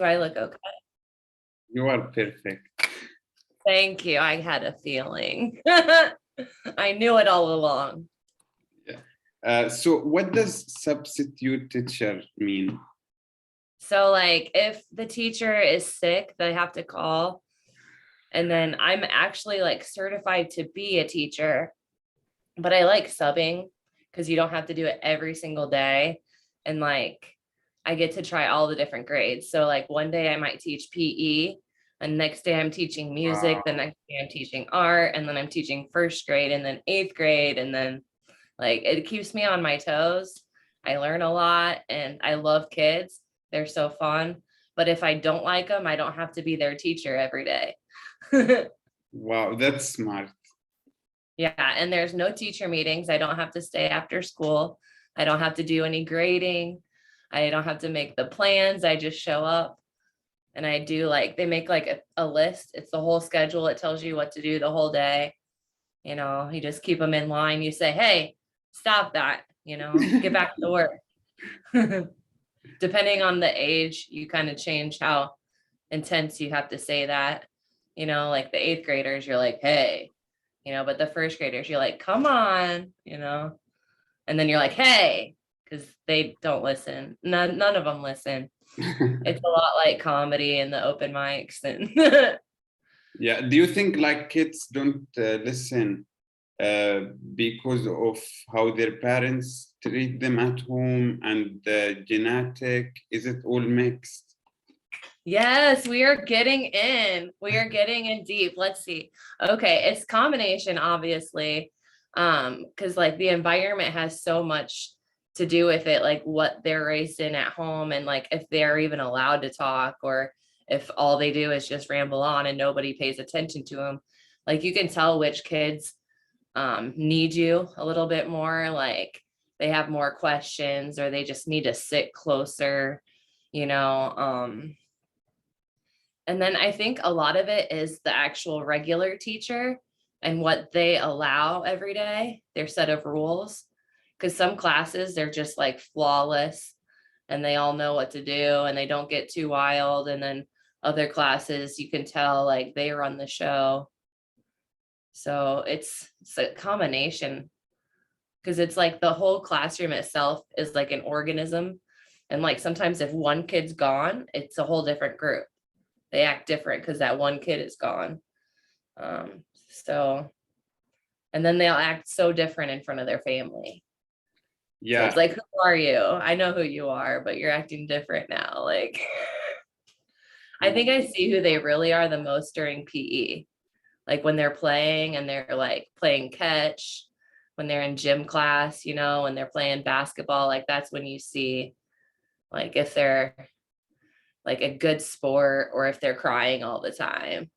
Do I look okay? You are perfect. Thank you. I had a feeling. I knew it all along. Yeah. So what does substitute teacher mean? So like if the teacher is sick, they have to call. And then I'm actually like certified to be a teacher, but I like subbing because you don't have to do it every single day. And like I get to try all the different grades. So like one day I might teach PE, and next day I'm teaching music, the next day I'm teaching art, and then I'm teaching first grade and then eighth grade. And then like it keeps me on my toes. I learn a lot and I love kids. They're so fun. But if I don't like them, I don't have to be their teacher every day. Wow, that's smart. Yeah, and there's no teacher meetings. I don't have to stay after school. I don't have to do any grading. I don't have to make the plans. I just show up and I do like, they make like a list. It's the whole schedule. It tells you what to do the whole day. You know, you just keep them in line. You say, hey, stop that, you know, get back to work. Depending on the age, you kind of change how intense you have to say that. You know, like the eighth graders, you're like, hey, you know, but the first graders, you're like, come on, you know, and then you're like, hey, because they don't listen. None of them listen. It's a lot like comedy and the open mics. And Yeah. Do you think like kids don't listen because of how their parents treat them at home and genetic? Is it all mixed? yes, we are getting in. We are getting in deep. Let's see. Okay, it's combination, obviously. Because like the environment has so much to do with it, like what they're raised in at home, and like if they're even allowed to talk, or if all they do is just ramble on and nobody pays attention to them. Like you can tell which kids need you a little bit more, like they have more questions or they just need to sit closer, you know. And then I think a lot of it is the actual regular teacher and what they allow every day, their set of rules. Because some classes, they're just like flawless and they all know what to do and they don't get too wild. And then other classes, you can tell like they run the show. So it's a combination, because it's like the whole classroom itself is like an organism. And like sometimes if one kid's gone, it's a whole different group. They act different because that one kid is gone. So, and then they'll act so different in front of their family. So it's Yeah. like, who are you? I know who you are, but you're acting different now. Like, I think I see who they really are the most during PE. Like when they're playing and they're like playing catch, when they're in gym class, you know, when they're playing basketball, like that's when you see like if they're like a good sport or if they're crying all the time,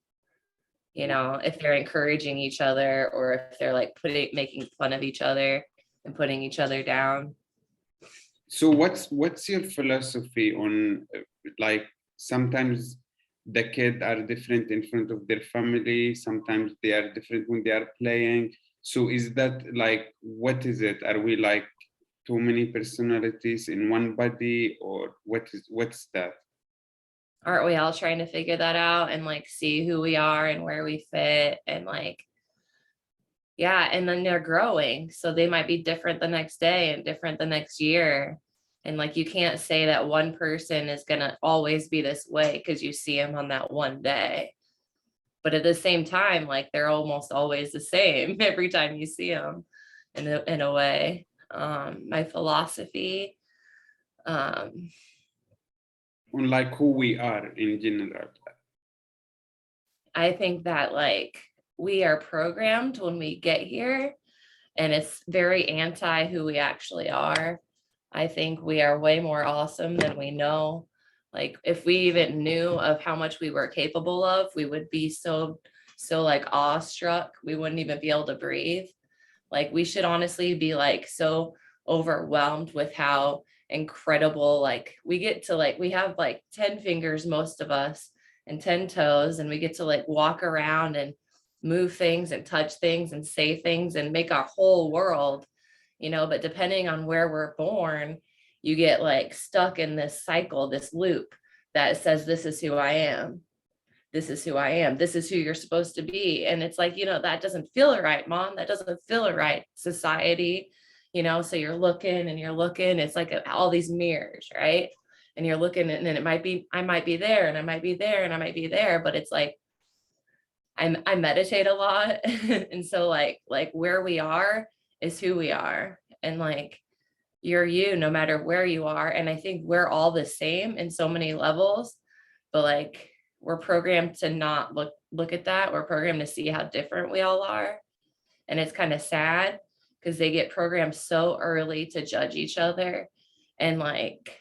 you know, if they're encouraging each other or if they're like making fun of each other and putting each other down. So what's your philosophy on like sometimes the kids are different in front of their family, sometimes they are different when they are playing. So is that like, what is it? Are we like too many personalities in one body, or what's that? Aren't we all trying to figure that out and like see who we are and where we fit and like, yeah, and then they're growing. So they might be different the next day and different the next year. And like you can't say that one person is going to always be this way because you see them on that one day. But at the same time, like they're almost always the same every time you see them in a way. My philosophy, um, On like who we are in general. I think that like we are programmed when we get here, and it's very anti who we actually are. I think we are way more awesome than we know. Like if we even knew of how much we were capable of, we would be so like awestruck. We wouldn't even be able to breathe. Like we should honestly be like so overwhelmed with how incredible, like we get to like, we have like 10 fingers, most of us, and 10 toes, and we get to like walk around and move things and touch things and say things and make our whole world, you know. But depending on where we're born, you get like stuck in this cycle, this loop that says, this is who I am. This is who I am. This is who you're supposed to be. And it's like, that doesn't feel right, mom. That doesn't feel right, society. So you're looking and you're looking. It's like all these mirrors, right? And you're looking, and then I might be there, and I might be there, and I might be there. But it's like, I meditate a lot. And so like where we are is who we are. And like, you're you no matter where you are. And I think we're all the same in so many levels, but like, we're programmed to not look at that. We're programmed to see how different we all are. And it's kind of sad because they get programmed so early to judge each other. And like,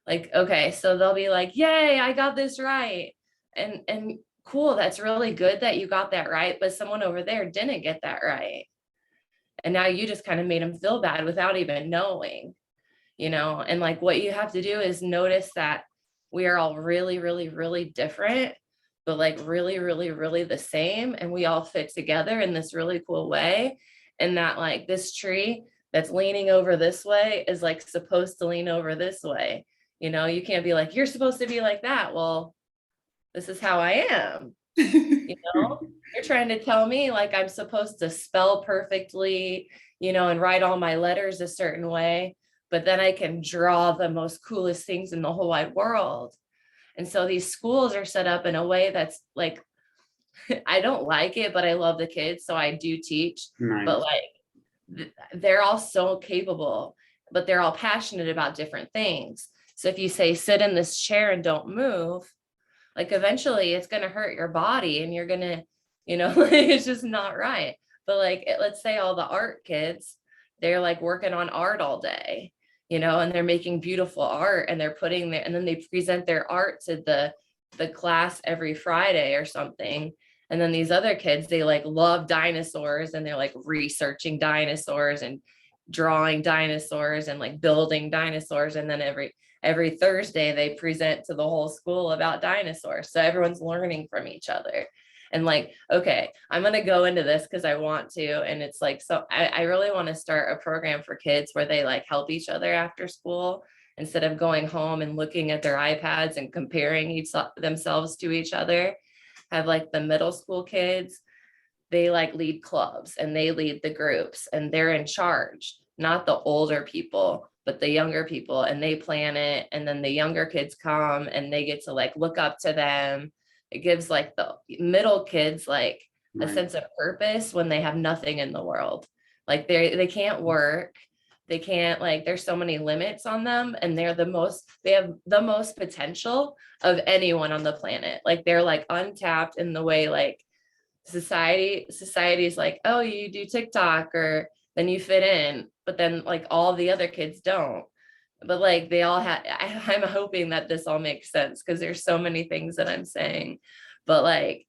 okay, so they'll be like, yay, I got this right. And cool, that's really good that you got that right. But someone over there didn't get that right. And now you just kind of made them feel bad without even knowing, and like what you have to do is notice that we are all really, really, really different, but like really, really, really the same. And we all fit together in this really cool way. And that like this tree that's leaning over this way is like supposed to lean over this way. You can't be like, you're supposed to be like that. Well, this is how I am. You're trying to tell me like I'm supposed to spell perfectly, and write all my letters a certain way, but then I can draw the most coolest things in the whole wide world. And so these schools are set up in a way that's like, I don't like it, but I love the kids. So I do teach, Nice. But like, they're all so capable, but they're all passionate about different things. So if you say, sit in this chair and don't move, like eventually it's going to hurt your body and you're going to, it's just not right. But like, let's say all the art kids, they're like working on art all day, and they're making beautiful art and they're putting there, and then they present their art to the class every Friday or something. And then these other kids, they like love dinosaurs and they're like researching dinosaurs and drawing dinosaurs and like building dinosaurs. And then every Thursday they present to the whole school about dinosaurs. So everyone's learning from each other. And like, okay, I'm going to go into this because I want to. And it's like, so I really want to start a program for kids where they like help each other after school instead of going home and looking at their iPads and comparing themselves to each other. Have like the middle school kids, they like lead clubs and they lead the groups and they're in charge, not the older people, but the younger people, and they plan it. And then the younger kids come and they get to like look up to them. It gives like the middle kids like a sense of purpose when they have nothing in the world. Like they can't work. They can't, like, there's so many limits on them, and they have the most potential of anyone on the planet. Like they're like untapped in the way like society's like, oh, you do TikTok or then you fit in, but then like all the other kids don't. But like they all have, I'm hoping that this all makes sense because there's so many things that I'm saying, but like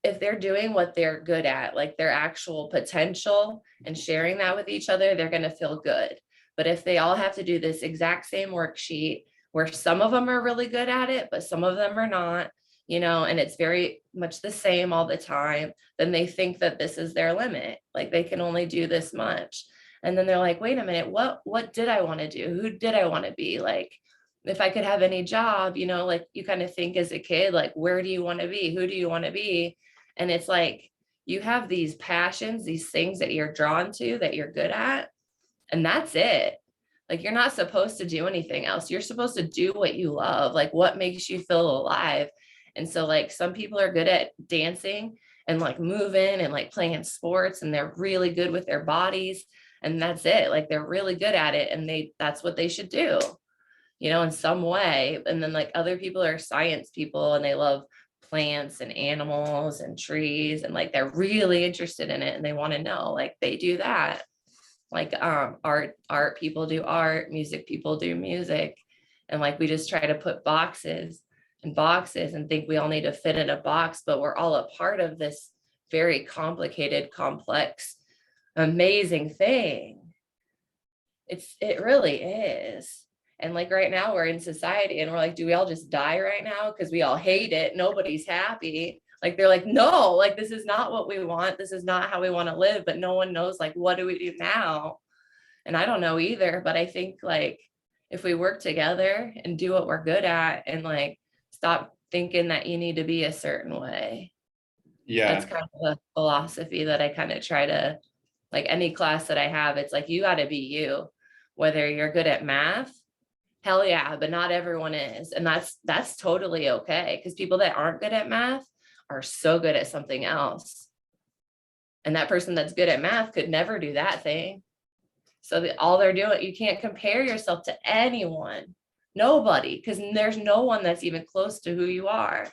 if they're doing what they're good at, like their actual potential, and sharing that with each other, they're going to feel good. But if they all have to do this exact same worksheet where some of them are really good at it, but some of them are not, and it's very much the same all the time, then they think that this is their limit. Like they can only do this much. And then they're like, wait a minute, what did I want to do? Who did I want to be? Like, if I could have any job, like you kind of think as a kid, like, where do you want to be? Who do you want to be? And it's like, you have these passions, these things that you're drawn to, that you're good at, and that's it. Like, you're not supposed to do anything else. You're supposed to do what you love, like what makes you feel alive. And so like some people are good at dancing and like moving and like playing sports, and they're really good with their bodies, and that's it. Like they're really good at it, and that's what they should do, in some way. And then like other people are science people and they love plants and animals and trees, and like they're really interested in it and they want to know, like they do that. Like art people do art, music people do music. And like we just try to put boxes and boxes and think we all need to fit in a box, but we're all a part of this very complicated, complex, amazing thing. It really is. And like right now we're in society and we're like, do we all just die right now because we all hate it? Nobody's happy. Like they're like, no, like this is not what we want. This is not how we want to live. But no one knows, like, what do we do now? And I don't know either. But I think like if we work together and do what we're good at and like stop thinking that you need to be a certain way. That's Yeah. kind of the philosophy that I kind of try to, like any class that I have, it's like you got to be you, whether you're good at math, hell yeah, but not everyone is. And that's totally okay, because people that aren't good at math are so good at something else. And that person that's good at math could never do that thing. So all they're doing, you can't compare yourself to anyone, nobody, because there's no one that's even close to who you are.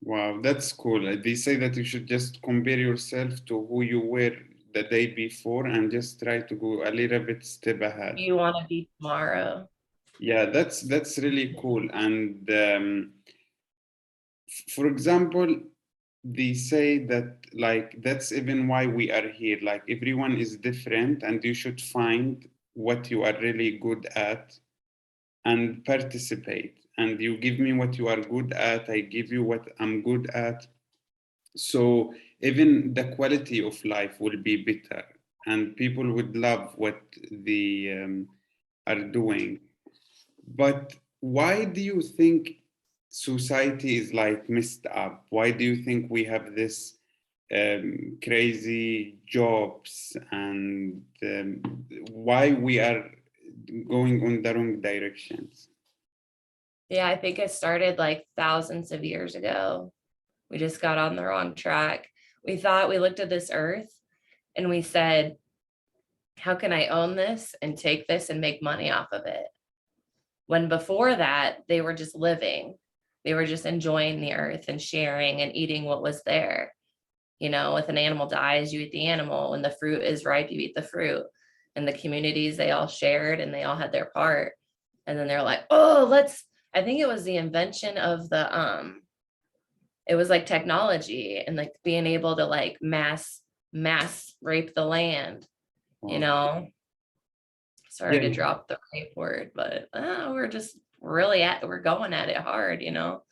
Wow, that's cool. They say that you should just compare yourself to who you were the day before and just try to go a little bit step ahead. You want to be tomorrow. Yeah, that's really cool. And for example, they say that like that's even why we are here. Like everyone is different, and you should find what you are really good at and participate. And you give me what you are good at, I give you what I'm good at. So even the quality of life will be better, and people would love what they are doing. But why do you think society is like messed up? Why do you think we have this crazy jobs, and why we are going on the wrong directions? Yeah, I think it started like thousands of years ago. We just got on the wrong track. We thought, we looked at this earth and we said, how can I own this and take this and make money off of it? When before that, they were just living. They were just enjoying the earth and sharing and eating what was there. You know, if an animal dies, you eat the animal. When the fruit is ripe, you eat the fruit. And the communities, they all shared and they all had their part. And then they're like, oh, I think it was the invention of it was like technology and like being able to like mass rape the land, you Wow. know. Sorry to Yeah, drop the rape word, but we're just we're going at it hard, you know.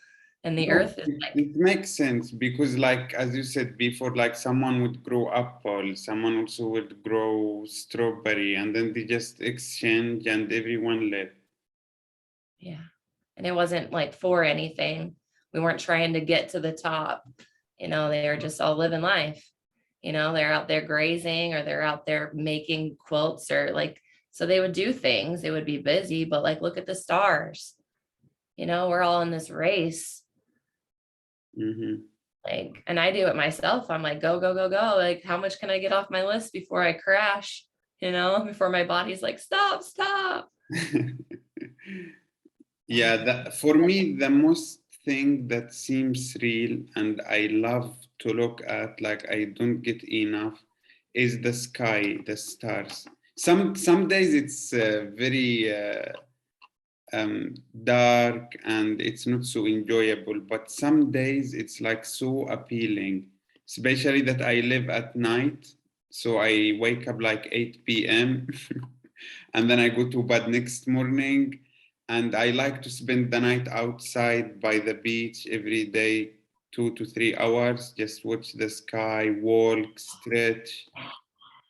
And the no, earth is like, it makes sense because, like as you said before, like someone would grow apple, someone also would grow strawberry, and then they just exchange, and everyone live. yeah. And it wasn't like for anything. We weren't trying to get to the top, you know. They were just all living life, you know. They're out there grazing or they're out there making quilts or like, so they would do things, they would be busy, but like look at the stars, you know. We're all in this race, Hmm. like, and I do it myself. I'm like, go, go, go, go. Like, how much can I get off my list before I crash? You know, before my body's like, stop, stop. Yeah, for me, the most thing that seems real and I love to look at, like I don't get enough, is the sky, the stars. Some days it's very dark and it's not so enjoyable, but some days it's like so appealing, especially that I live at night. So I wake up like 8 p.m. and then I go to bed next morning. And I like to spend the night outside by the beach every day, 2 to 3 hours, just watch the sky, walk, stretch.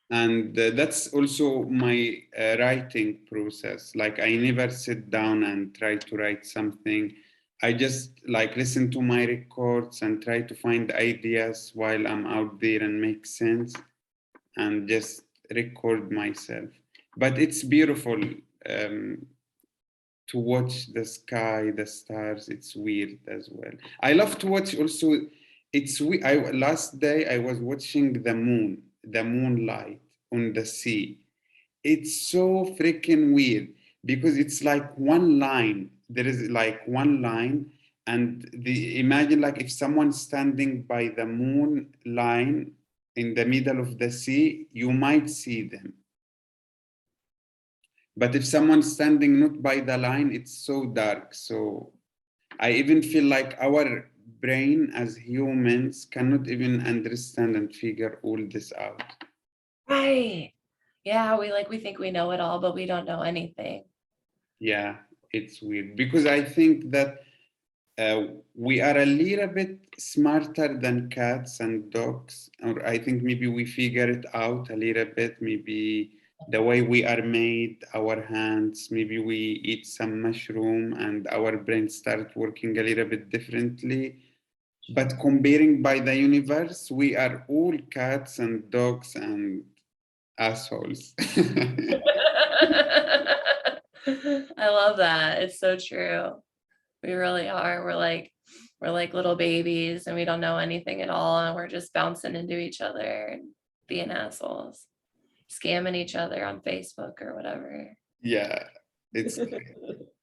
And that's also my writing process. Like I never sit down and try to write something. I just like listen to my records and try to find ideas while I'm out there and make sense and just record myself. But it's beautiful um, to watch the sky, the stars. It's weird as well. I love to watch also. Last day I was watching the moonlight on the sea. It's so freaking weird because it's like one line. There is like one line, and imagine like if someone's standing by the moon line in the middle of the sea, you might see them. But if someone's standing not by the line, it's so dark. So I even feel like our brain as humans cannot even understand and figure all this out. Right. Yeah, we think we know it all, but we don't know anything. Yeah, it's weird because I think that we are a little bit smarter than cats and dogs, or I think maybe we figure it out a little bit. Maybe the way we are made, our hands, maybe we eat some mushroom and our brain start working a little bit differently. But comparing by the universe, we are all cats and dogs and assholes. I love that. It's so true. We really are. We're like little babies and we don't know anything at all. And we're just bouncing into each other and being assholes, scamming each other on Facebook or whatever. Yeah, it's great.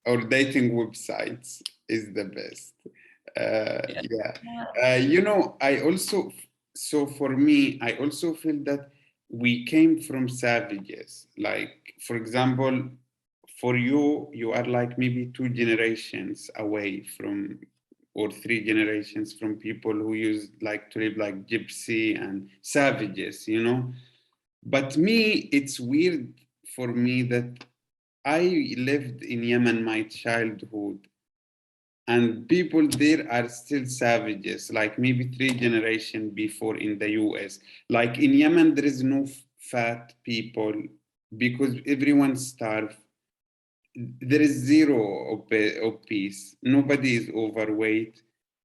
Or dating websites is the best. Yeah. Yeah. Yeah. I also, so for me, I also feel that we came from savages. Like, for example, for you, you are like maybe 2 generations away from, or 3 generations from people who used like to live like gypsy and savages. But me, it's weird for me that I lived in Yemen my childhood, and people there are still savages, like maybe 3 generations before in the US. Like in Yemen, there is no fat people because everyone starved. There is zero obese. Nobody is overweight.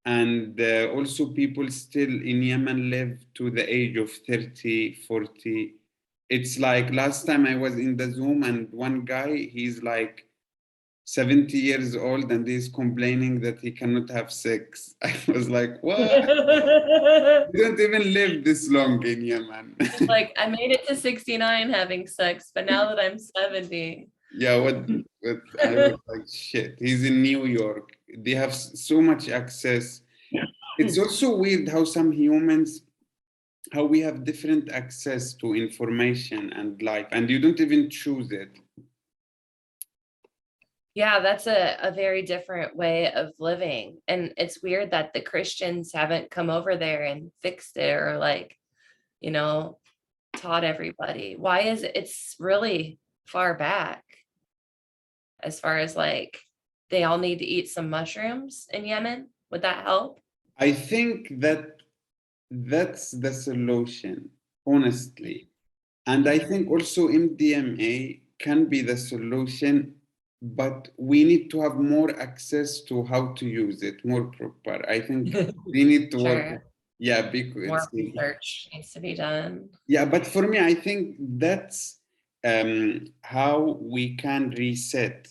And also people still in Yemen live to the age of 30, 40. It's like last time I was in the Zoom and one guy, he's like 70 years old and he's complaining that he cannot have sex. I was like, what? You don't even live this long in Yemen. Like I made it to 69 having sex, but now that I'm 70. Yeah, what I was like, shit. He's in New York. They have so much access. It's also weird how some humans, how we have different access to information and life, and you don't even choose it. Yeah, that's a very different way of living. And it's weird that the Christians haven't come over there and fixed it or like, you know, taught everybody. Why is it? It's really far back as far as like they all need to eat some mushrooms in Yemen. Would that help? I think that that's the solution, honestly. And I think also MDMA can be the solution, but we need to have more access to how to use it, more proper. I think we need to work. Sure. Yeah, because More research needs to be done. yeah, but for me, I think that's how we can reset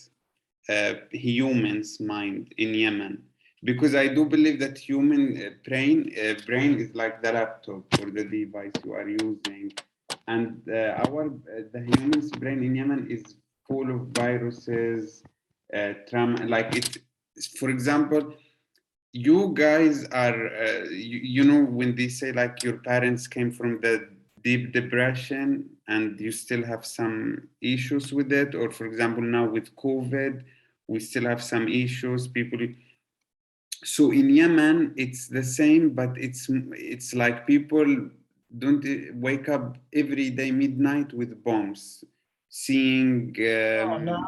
humans' mind in Yemen. Because I do believe that human brain is like the laptop or the device you are using, and the human's brain in Yemen is full of viruses, trauma. Like it's, for example, you guys are, when they say like your parents came from the deep depression and you still have some issues with it, or for example, now with COVID, we still have some issues. So in Yemen, it's the same, but it's like people don't wake up every day midnight with bombs, seeing. Oh no.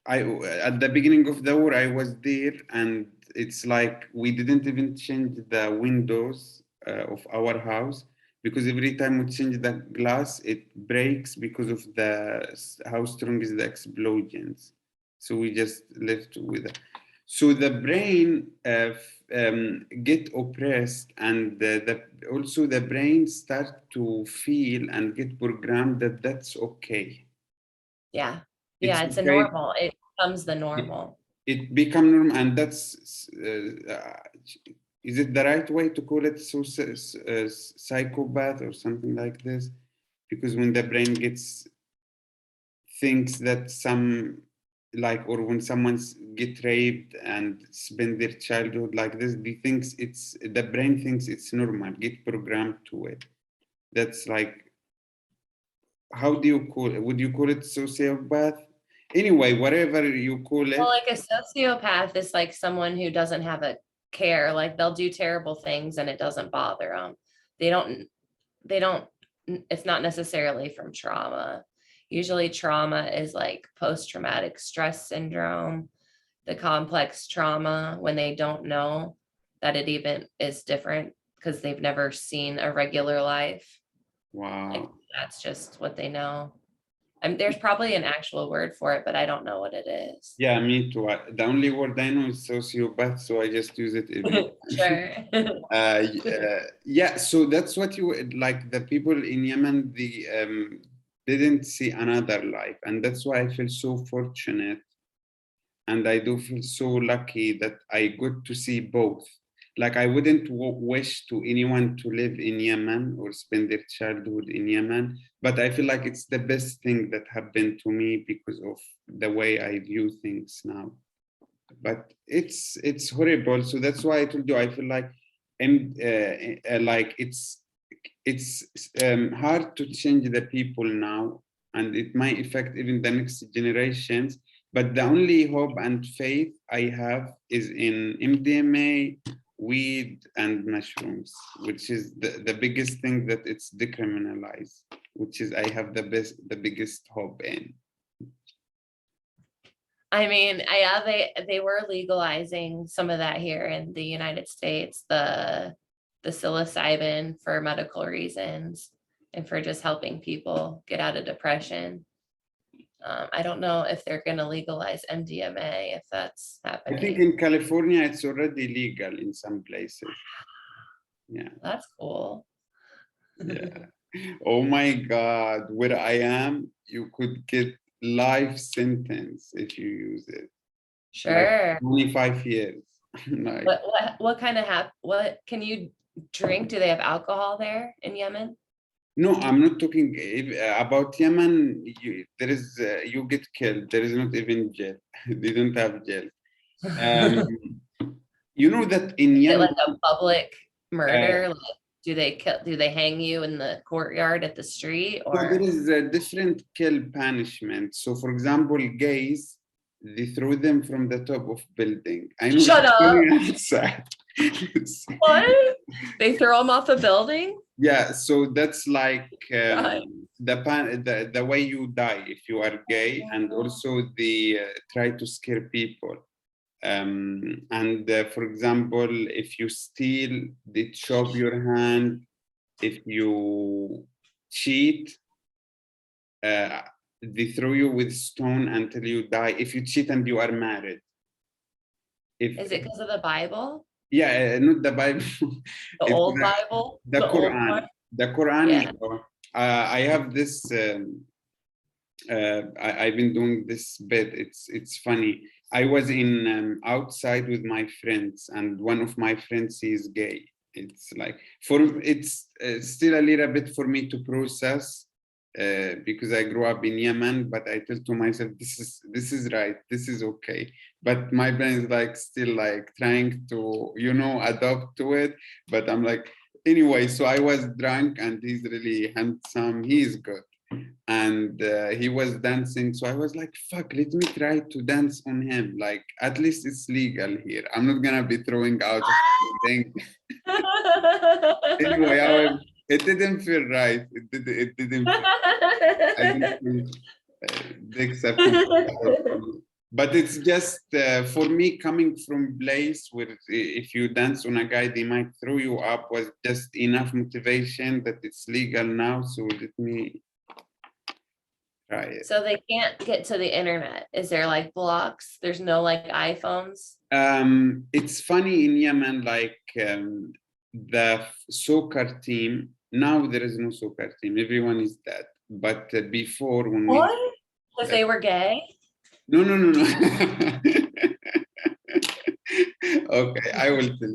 I At the beginning of the war, I was there, and it's like we didn't even change the windows of our house because every time we change the glass, it breaks because of how strong is the explosions. So we just left with it. So the brain get oppressed, and also the brain start to feel and get programmed that that's okay. Yeah. It's Yeah, it's a okay. normal. It becomes the normal. It become normal, and that's is it the right way to call it psychopath or something like this? Because when the brain gets thinks that some, like, or when someone's get raped and spend their childhood like this, the brain thinks it's normal, get programmed to it. That's like, how do you call it? Would you call it sociopath? Anyway, whatever you call Well, it. like a sociopath is like someone who doesn't have a care. Like they'll do terrible things and it doesn't bother them. They don't, they don't, it's not necessarily from trauma. Usually trauma is like post-traumatic stress syndrome, the complex trauma when they don't know that it even is different because they've never seen a regular life. Like Wow. that's just what they know. There's probably an actual word for it, but I don't know what it is. Yeah, me too. The only word I know is sociopath, so I just use it every Sure. yeah, so that's what you like. The people in Yemen, didn't see another life, and that's why I feel so fortunate, and I do feel so lucky that I got to see both. Like I wouldn't wish to anyone to live in Yemen or spend their childhood in Yemen, but I feel like it's the best thing that happened to me because of the way I view things now. But it's horrible. So that's why I told you I feel like like it's hard to change the people now, and it might affect even the next generations. But the only hope and faith I have is in MDMA, weed, and mushrooms, which is the biggest thing that it's decriminalized, which is I have the biggest hope in. I mean, yeah, they were legalizing some of that here in the United States, the psilocybin for medical reasons and for just helping people get out of depression. I don't know if they're going to legalize MDMA, if that's I think happening. in California it's already legal in some places. Yeah. That's cool. Yeah. Oh my God, where I am, you could get life sentence if you use it. Sure. Like 25 years. Like, What kind of what can you drink? Do they have alcohol there in Yemen? no, I'm not talking about Yemen. There is you get killed. There is not even jail. They don't have jail. Um, you know that in Is it Yemen, like a public uh, murder? Like, do they hang you in the courtyard at the street, no, there or? is a different kill punishment. So, for example, gays, they throw them from the top of building. I know Shut it's up. funny and sad. What? They throw them off a building? Yeah, so that's like God. the way you die if you are gay, and also the try to scare people. And for example, if you steal, they chop your hand. If you cheat, uh, they throw you with stone until you die. If you cheat and you are married, if Is it because of the Bible? yeah, not the Bible, The it's old Bible? the The old Quran. part? The Quran, Yeah. you know, I have this. I've been doing this bit. It's funny. I was in outside with my friends, and one of my friends is gay. It's like it's still a little bit for me to process because I grew up in Yemen. But I tell to myself, this is right. This is okay. But my brain is like still like trying to adapt to it. But I'm like anyway. So I was drunk, and he's really handsome. He's good, and he was dancing, so I was like, fuck, let me try to dance on him, like at least it's legal here. I'm not gonna be throwing out of thing. Anyway, it didn't feel right. It didn't feel, I didn't feel the acceptance, but it's just for me, coming from place where if you dance on a guy they might throw you up, was just enough motivation that it's legal now, so let me try it. So they can't get to the internet. Is there like blocks? There's no like iPhones? It's funny in Yemen, like the soccer team. Now there is no soccer team. Everyone is dead. But before, when we What? Because they were gay? no. Okay, I will tell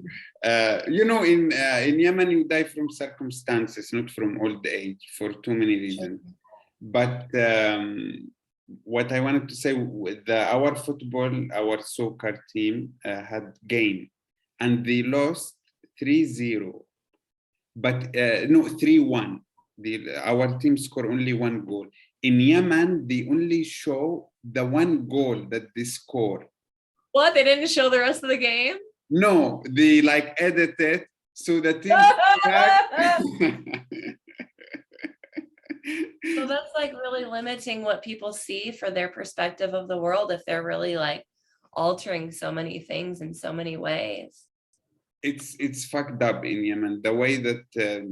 you. In Yemen, you die from circumstances, not from old age, for too many reasons. But what I wanted to say, with our football, our soccer team had game, and they lost 3-0, but no, 3-1. Our team scored only one goal. In Yemen, they only show the one goal that they score. What? They didn't show the rest of the game? No, they like edit it so the team So that's like really limiting what people see for their perspective of the world if they're really like altering so many things in so many ways. it's fucked up in Yemen. The way that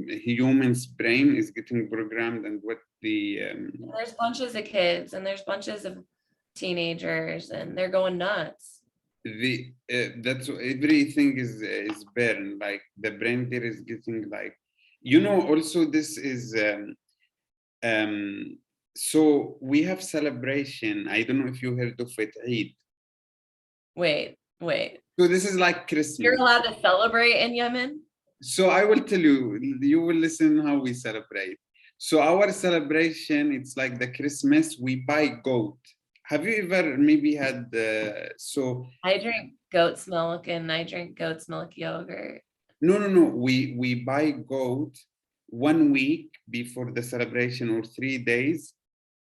humans' brain is getting programmed, and what the There's bunches of kids and there's bunches of teenagers and they're going nuts. that's everything is burned. Like the brain there is getting like, you know. Also, this is so we have celebration. I don't know if you heard of it, Eid. Wait. So this is like You're Christmas. allowed to celebrate in Yemen? So I will tell you, you will listen how we celebrate. So our celebration, it's like the Christmas, we buy goat. Have you ever maybe had so I drink goat's milk and I drink goat's milk yogurt. no. We buy goat 1 week before the celebration or 3 days,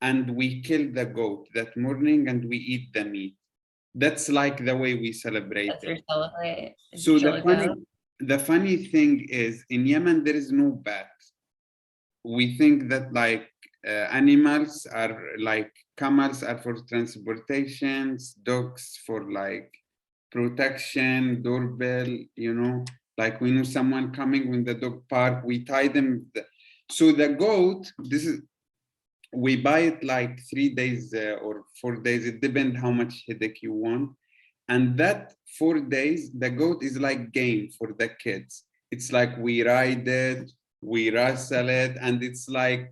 and we kill the goat that morning and we eat the meat. That's like the way we celebrate That's it. your celebrate. Is you So kill a goat. the funny thing is in Yemen there is no bat. We think that like animals are like camels are for transportations, dogs for like protection, doorbell, you know, like we know someone coming when the dog park, we tie them. So the goat, this is, we buy it like 3 days or 4 days, it depends how much headache you want. And that 4 days, the goat is like game for the kids. It's like we ride it, we wrestle it, and it's like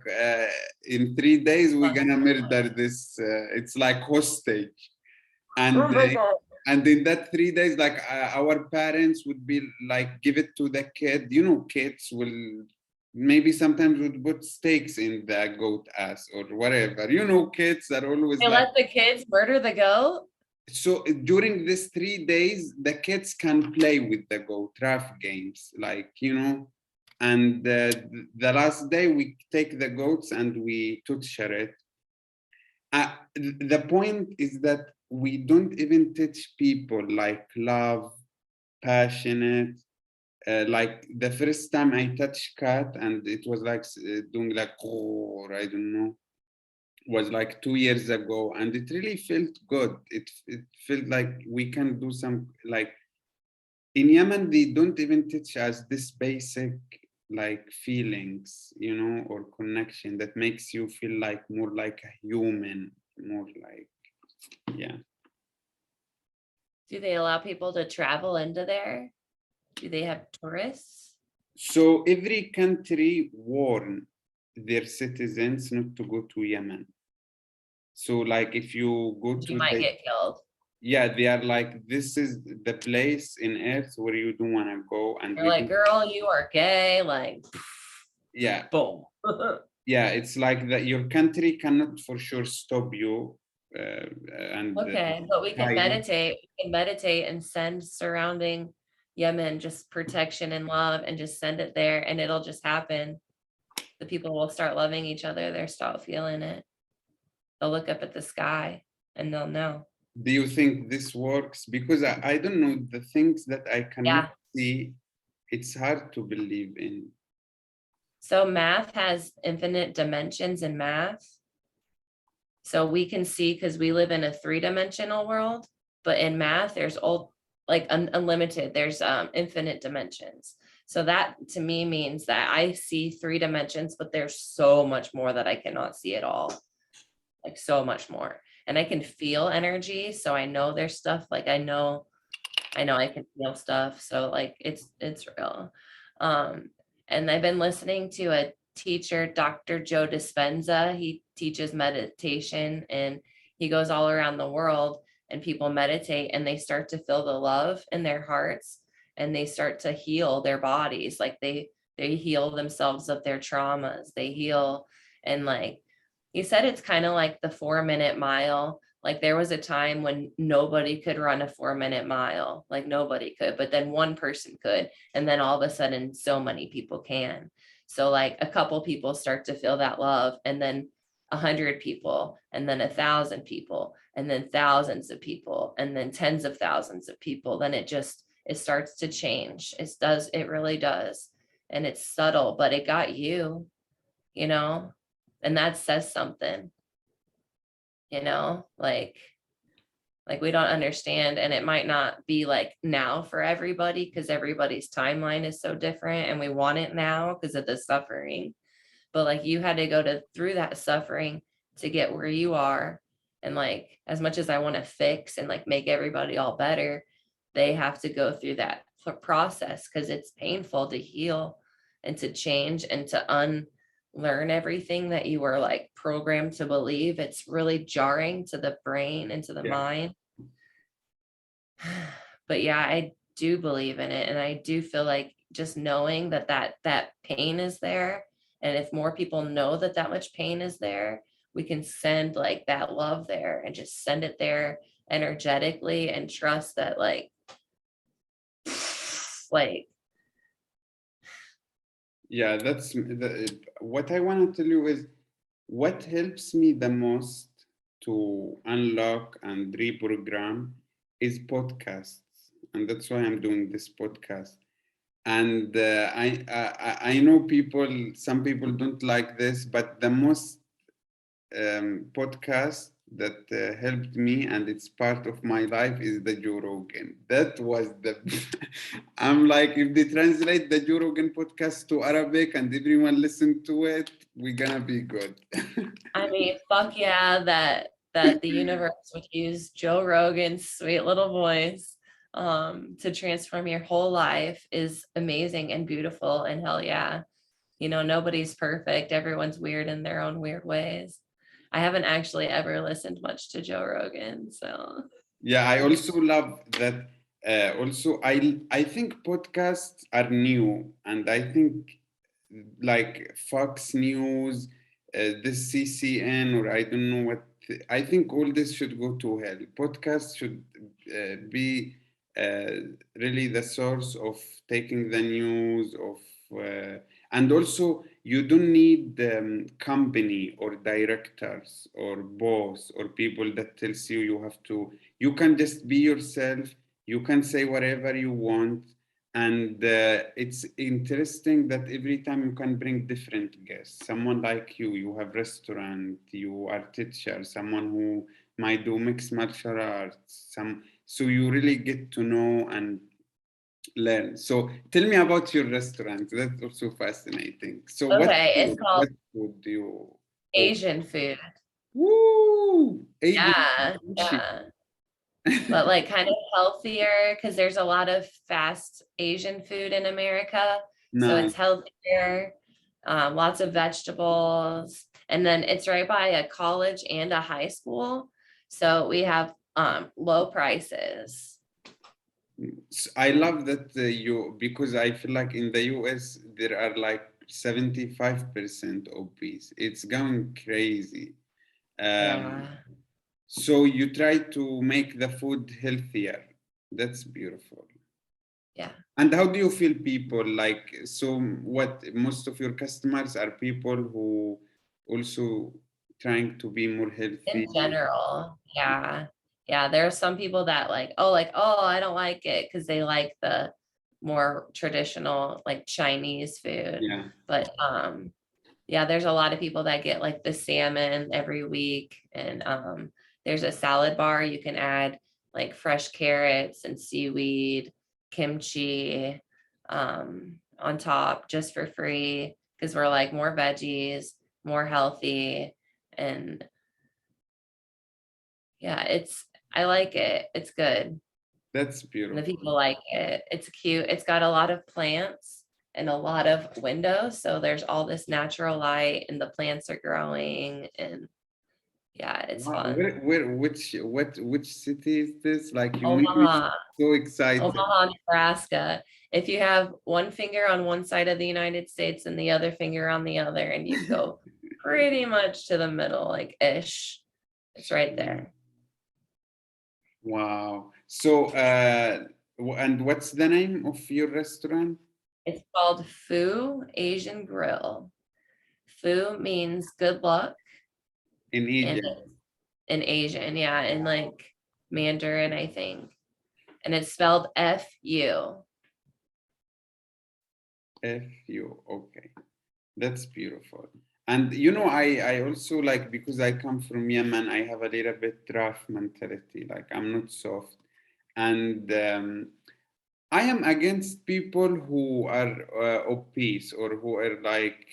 in 3 days we're gonna murder this. It's like hostage, and Oh my God. and in that 3 days, like our parents would be like give it to the kid. You know, kids will maybe sometimes would put steaks in the goat ass or whatever. You know, kids are always They like. let the kids murder the goat? So during these 3 days, the kids can play with the goat, rough games, like, you know, and the last day we take the goats and we torture it. The point is that we don't even teach people like love, passionate. Like the first time I touched cat and it was like doing like, oh, I don't know, was like 2 years ago, and it really felt good. It felt like we can do some, like in Yemen they don't even teach us this basic like feelings, you know, or connection that makes you feel like more like a human, more like, yeah. Do they allow people to travel into there? Do they have tourists? So every country warn their citizens not to go to Yemen. So like if you go You to might the, get killed. yeah, they are like, this is the place in earth where you don't want to go, and They're we like, girl, you are gay. Like, yeah, boom. yeah, it's like that your country cannot for sure stop you and Okay, but we can hide you. meditate. We can meditate and send surrounding Yemen just protection and love and just send it there and it'll just happen. The people will start loving each other. They'll start feeling it. They'll look up at the sky and they'll know. Do you think this works? Because I don't know, the things that I cannot Yeah. see, it's hard to believe in. So math has infinite dimensions in math. So we can see because we live in a three-dimensional world, but in math, there's all like unlimited, there's infinite dimensions. So that to me means that I see 3 dimensions, but there's so much more that I cannot see at all. Like so much more. And I can feel energy. So I know there's stuff like I can feel stuff. So like it's real. And I've been listening to a teacher, Dr. Joe Dispenza. He teaches meditation and he goes all around the world and people meditate and they start to feel the love in their hearts and they start to heal their bodies. Like they heal themselves of their traumas. They heal and like he said it's kind of like the 4-minute mile. Like there was a time when nobody could run a 4-minute mile, like nobody could, but then one person could. And then all of a sudden, so many people can. So like a couple people start to feel that love and then 100 people and then 1,000 people and then thousands of people and then tens of thousands of people. Then it starts to change. It really does. And it's subtle, but it got you, you know, and that says something, like Like we don't understand, and it might not be like now for everybody because everybody's timeline is so different and we want it now because of the suffering. But like you had to go through that suffering to get where you are. And like as much as I want to fix and like make everybody all better, they have to go through that process because it's painful to heal and to change and to unlearn everything that you were like programmed to believe. It's really jarring to the brain and to the Yeah. mind. But yeah, I do believe in it, and I do feel like just knowing that pain is there, and if more people know that much pain is there, we can send like that love there and just send it there energetically and trust that like Yeah, what I want to tell you is what helps me the most to unlock and reprogram is podcasts, and that's why I'm doing this podcast. And I know some people don't like this, but the most podcast that helped me and it's part of my life is the Joe Rogan. That was the I'm like, if they translate the Joe Rogan podcast to Arabic and everyone listen to it, we're gonna be good. I mean, fuck yeah, that the universe would use Joe Rogan's sweet little voice to transform your whole life is amazing and beautiful. And hell yeah, nobody's perfect. Everyone's weird in their own weird ways. I haven't actually ever listened much to Joe Rogan, so Yeah, I also love that. Also, I think podcasts are new, and I think like Fox News, this CCN, or I don't know what. I think all this should go to hell. Podcasts should be really the source of taking the news of, and also you don't need company or directors or boss or people that tells you you have to. You can just be yourself. You can say whatever you want, and it's interesting that every time you can bring different guests. Someone like you have restaurant, you are teacher, someone who might do mixed martial arts, so you really get to know and learn. So tell me about your restaurant. That's also fascinating. So okay, it's called what food do you offer? Asian food. Woo! Asian Yeah, sushi. yeah. But like kind of healthier because there's a lot of fast Asian food in America. So Nice. it's healthier, lots of vegetables. And then it's right by a college and a high school. So we have low prices. I love that because I feel like in the US there are like 75% obese. It's going crazy. Um, Yeah. so you try to make the food healthier. That's beautiful. Yeah. And how do you feel people like, so what, most of your customers are people who also trying to be more In healthy? general. Yeah. Yeah. There are some people that like, oh, I don't like it because they like the more traditional like Chinese food. Yeah. But yeah, there's a lot of people that get like the salmon every week. And there's a salad bar. You can add like fresh carrots and seaweed, kimchi on top just for free because we're like more veggies, more healthy. And yeah, I like it. It's good. That's And the beautiful. people like it. It's cute. It's got a lot of plants and a lot of windows. So there's all this natural light and the plants are growing and yeah, it's Wow, fun. which city is this? Like you made me Omaha, so excited. Omaha, Nebraska. If you have one finger on one side of the United States and the other finger on the other, and you go pretty much to the middle, like ish, it's right there. Wow. So, and what's the name of your restaurant? It's called Foo Asian Grill. Foo means good luck In and Egypt. it's in Asian, yeah, in like Mandarin, I think. And it's spelled F-U. FU. Okay. That's beautiful. And you know, I also like, because I come from Yemen, I have a little bit rough mentality. Like I'm not soft, and I am against people who are obese or who are like,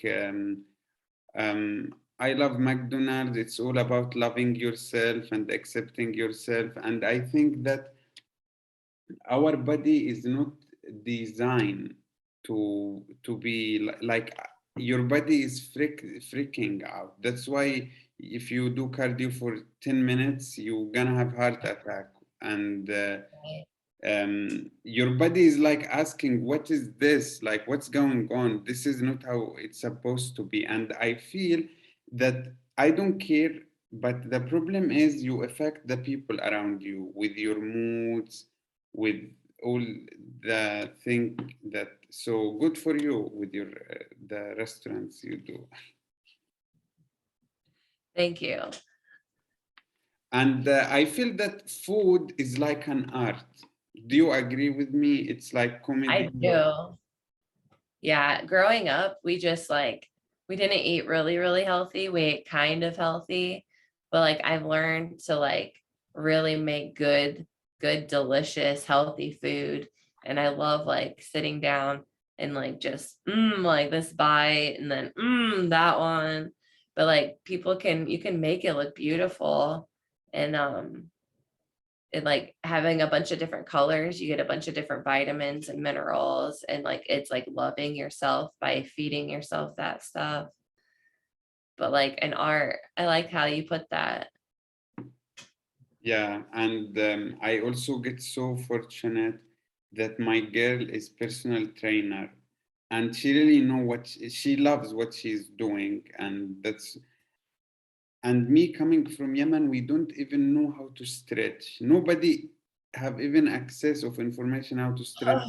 I love McDonald's. It's all about loving yourself and accepting yourself. And I think that our body is not designed to be like, your body is freaking out. That's why if you do cardio for 10 minutes, you're gonna have heart attack. And Right. your body is like asking, what is this, like what's going on? This is not how it's supposed to be. And I feel that I don't care, but the problem is you affect the people around you with your moods, with all the thing that, so good for you with your the restaurants you do. Thank you. And I feel that food is like an art. Do you agree with me? It's like I comedy. do. Yeah, growing up, we just like we didn't eat really, really healthy. We ate kind of healthy, but like I've learned to like really make good, delicious, healthy food. And I love like sitting down and like just like this bite and then that one. But like people can you can make it look beautiful. And like having a bunch of different colors, you get a bunch of different vitamins and minerals, and like it's like loving yourself by feeding yourself that stuff. But like in art, I like how you put that. Yeah, and I also get so fortunate that my girl is personal trainer, and she really know what she loves what she's doing, and that's, and me coming from Yemen, we don't even know how to stretch. Nobody have even access of information how to stretch.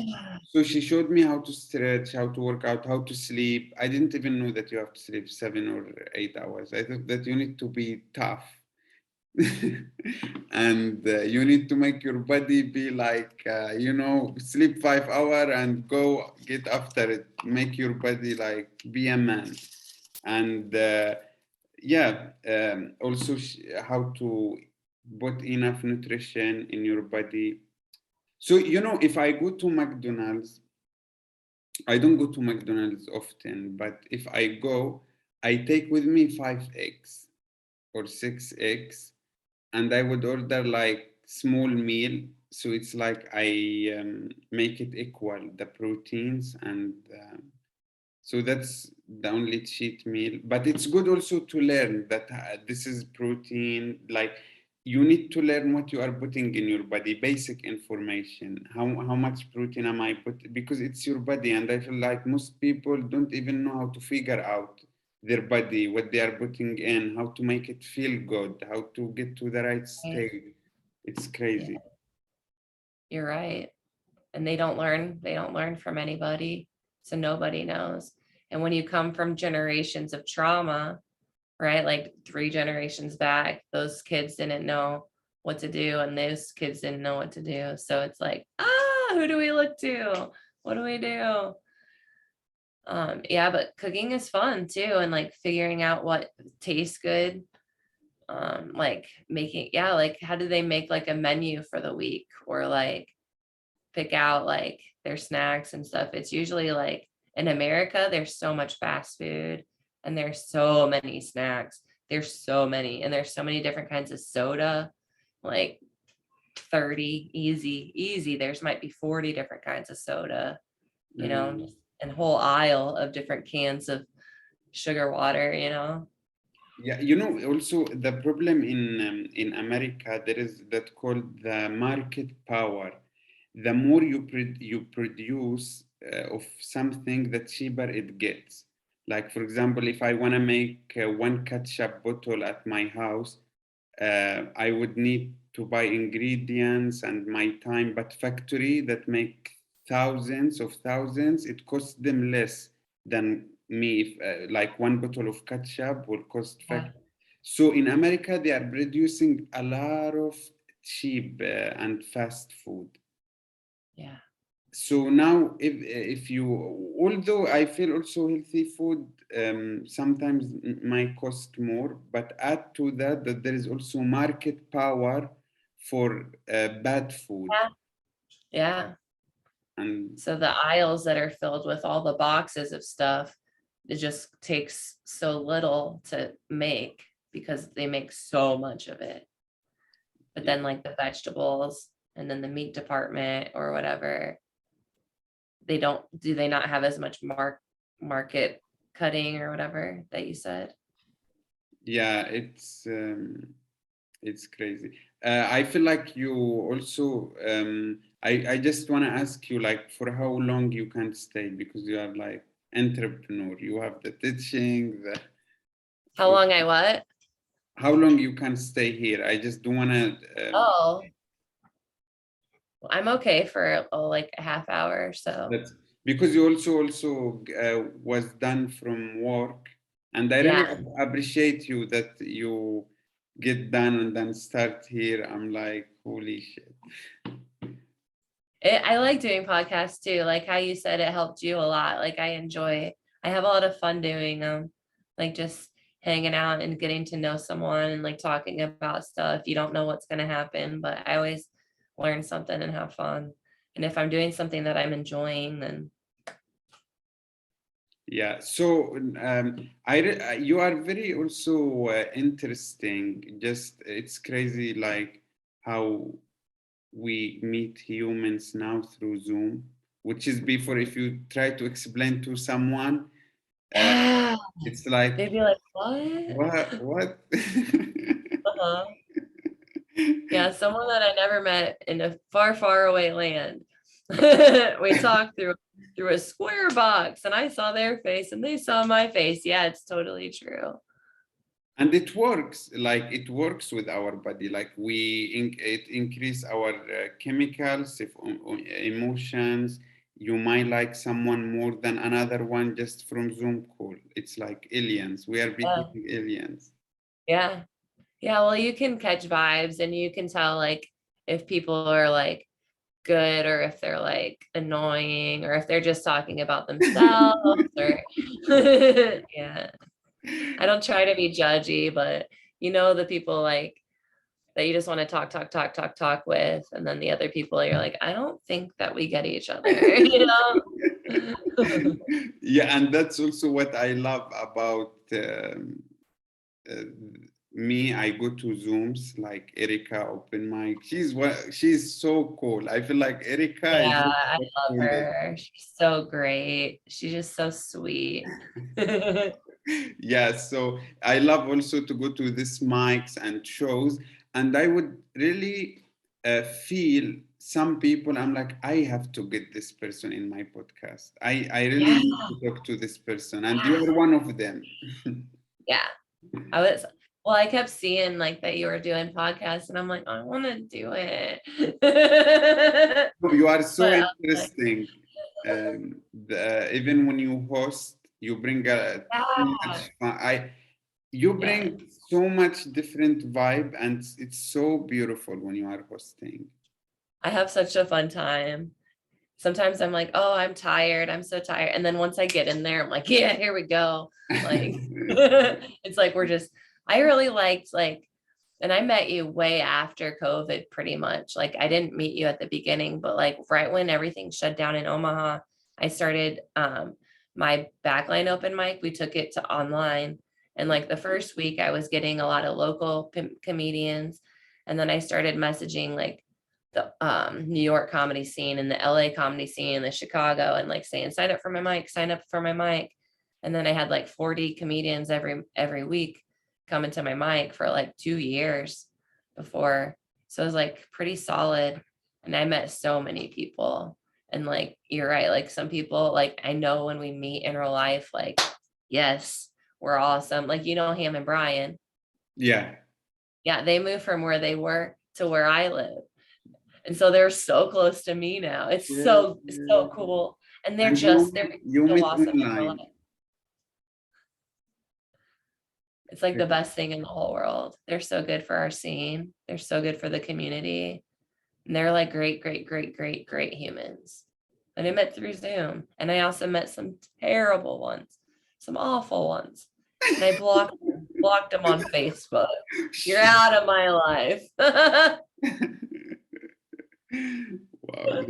So she showed me how to stretch, how to work out, how to sleep. I didn't even know that you have to sleep 7 or 8 hours. I thought that you need to be tough. And you need to make your body be like, sleep 5 hours and go get after it, make your body like be a man. And yeah, also how to put enough nutrition in your body. So if I go to McDonald's, I don't go to McDonald's often, but if I go, I take with me 5 eggs or 6 eggs, and I would order like small meal. So it's like I make it equal the proteins, and so that's the only cheat meal. But it's good also to learn that this is protein. Like you need to learn what you are putting in your body, basic information. How much protein am I put? Because it's your body, and I feel like most people don't even know how to figure out their body, what they are putting in, how to make it feel good, how to get to the right Right? state. It's Yeah, crazy. you're right. And they don't learn from anybody. So nobody knows. And when you come from generations of trauma, right? Like 3 generations back, those kids didn't know what to do, and those kids didn't know what to do. So it's like, who do we look to? What do we do? Yeah, but cooking is fun too, and like figuring out what tastes good. Like making, yeah, like how do they make like a menu for the week, or like pick out like their snacks and stuff. It's usually like in America, there's so much fast food and there's so many snacks. There's so many, and there's so many different kinds of soda, like 30, easy, easy. There's might be 40 different kinds of soda, Mm. just and whole aisle of different cans of sugar water. Yeah, also the problem in America, there is that called the market power. The more you produce of something, the cheaper it gets. Like for example, if I want to make one ketchup bottle at my house, I would need to buy ingredients and my time. But factory that make thousands of thousands, it costs them less than me. If, like one bottle of ketchup will cost Yeah. So in America, they are producing a lot of cheap and fast food. Yeah. So now, if you, although I feel also healthy food sometimes might cost more, but add to that that there is also market power for bad food. Yeah. Yeah. And So the aisles that are filled with all the boxes of stuff, it just takes so little to make because they make so much of it. But yeah, then like the vegetables and then the meat department or whatever, do they not have as much market cutting or whatever that you said? yeah, it's crazy. I feel like you also. I just want to ask you, like, for how long you can stay because you are like entrepreneur. You have the teaching. How long I what? How long you can stay here? I just don't want to. Oh, I'm okay for like a half hour or so. That's because you also was done from work, and I really Yeah. appreciate you that you get done and then start here. I'm like, holy shit. I like doing podcasts too. Like how you said it helped you a lot. Like I have a lot of fun doing them. Like just hanging out and getting to know someone and like talking about stuff. You don't know what's going to happen, but I always learn something and have fun. And if I'm doing something that I'm enjoying, then Yeah. So you are very also interesting. Just it's crazy, like how we meet humans now through Zoom, which is before if you try to explain to someone, uh, yeah, it's like they'd be like, what? what? Uh-huh. Yeah, someone that I never met in a far, far away land. We talked through a square box and I saw their face and they saw my face. Yeah, it's totally true. And it works, like it works with our body, like it increase our chemicals, if emotions. You might like someone more than another one just from Zoom call. It's like aliens, we are Yeah. becoming aliens. Yeah. Yeah. Well, you can catch vibes and you can tell like if people are like good or if they're like annoying or if they're just talking about themselves or yeah. I don't try to be judgy, but the people like that you just want to talk with. And then the other people, you're like, I don't think that we get each other, Yeah, and that's also what I love about uh, me. I go to Zooms like Erica open mic. She's so cool. I feel like Erica is Yeah, just I the love coolest. her. She's so great. She's just so sweet. Yeah, so I love also to go to these mics and shows, and I would really feel some people. I'm like, I have to get this person in my podcast. I really Yeah, need to talk to this person, and you are one of them. yeah. I was well, I kept seeing like that you were doing podcasts, and I'm like, I want to do it. You are so But I was like, interesting. Even when you host, you bring so yeah, much fun. You yeah. bring so much different vibe, and it's so beautiful when you are hosting. I have such a fun time. Sometimes I'm like, oh, I'm tired. I'm so tired. And then once I get in there, I'm like, yeah, here we go. Like, it's like I really liked and I met you way after COVID pretty much. Like, I didn't meet you at the beginning, but like right when everything shut down in Omaha, I started my backline open mic. We took it to online. And like the first week, I was getting a lot of local comedians. And then I started messaging like the New York comedy scene and the LA comedy scene and the Chicago and like saying sign up for my mic, sign up for my mic. And then I had like 40 comedians every week coming to my mic for like 2 years before. So it was like pretty solid. And I met so many people. And like you're right, like some people like I know when we meet in real life, like, yes, we're awesome. Like Ham and Brian. Yeah. Yeah, they moved from where they were to where I live. And so they're so close to me now. Yeah. It's so cool. And And they're you so meet awesome in real online. life. It's like the best thing in the whole world. They're so good for our scene. They're so good for the community. And they're like great, great, great, great, great humans. and I met through Zoom. And I also met some terrible ones, some awful ones. And I blocked them on Facebook. You're out of my life. Wow,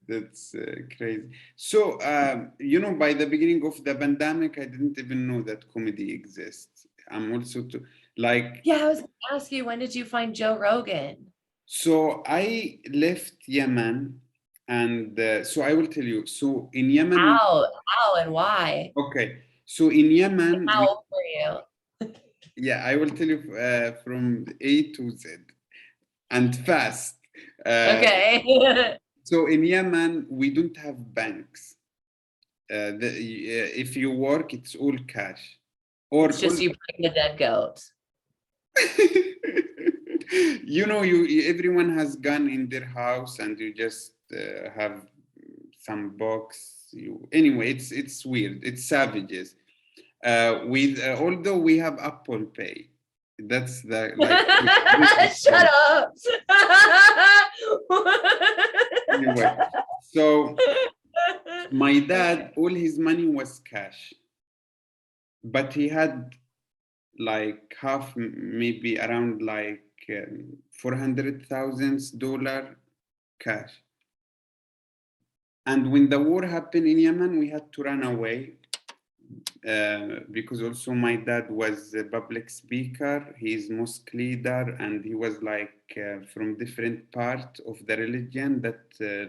that's crazy. So, by the beginning of the pandemic, I didn't even know that comedy exists. I'm also like, Yeah, I was gonna ask you, when did you find Joe Rogan? so I left Yemen, and so I will tell you. So in Yemen, How and why? okay. So in Yemen, How old were you? yeah, I will tell you from A to Z and fast. Uh, Okay. so in Yemen, we don't have banks. If you work, it's all cash. Or It's just you bring the dead goat. everyone has gun in their house, and you just have some box. Anyway, it's weird. It's savages. With although we have Apple Pay, that's the like. Shut up. Anyway, so my dad, all his money was cash, but he had like half, maybe around like $400,000 cash. And when the war happened in Yemen, we had to run away because also my dad was a public speaker. He's mosque leader, and he was like from different part of the religion that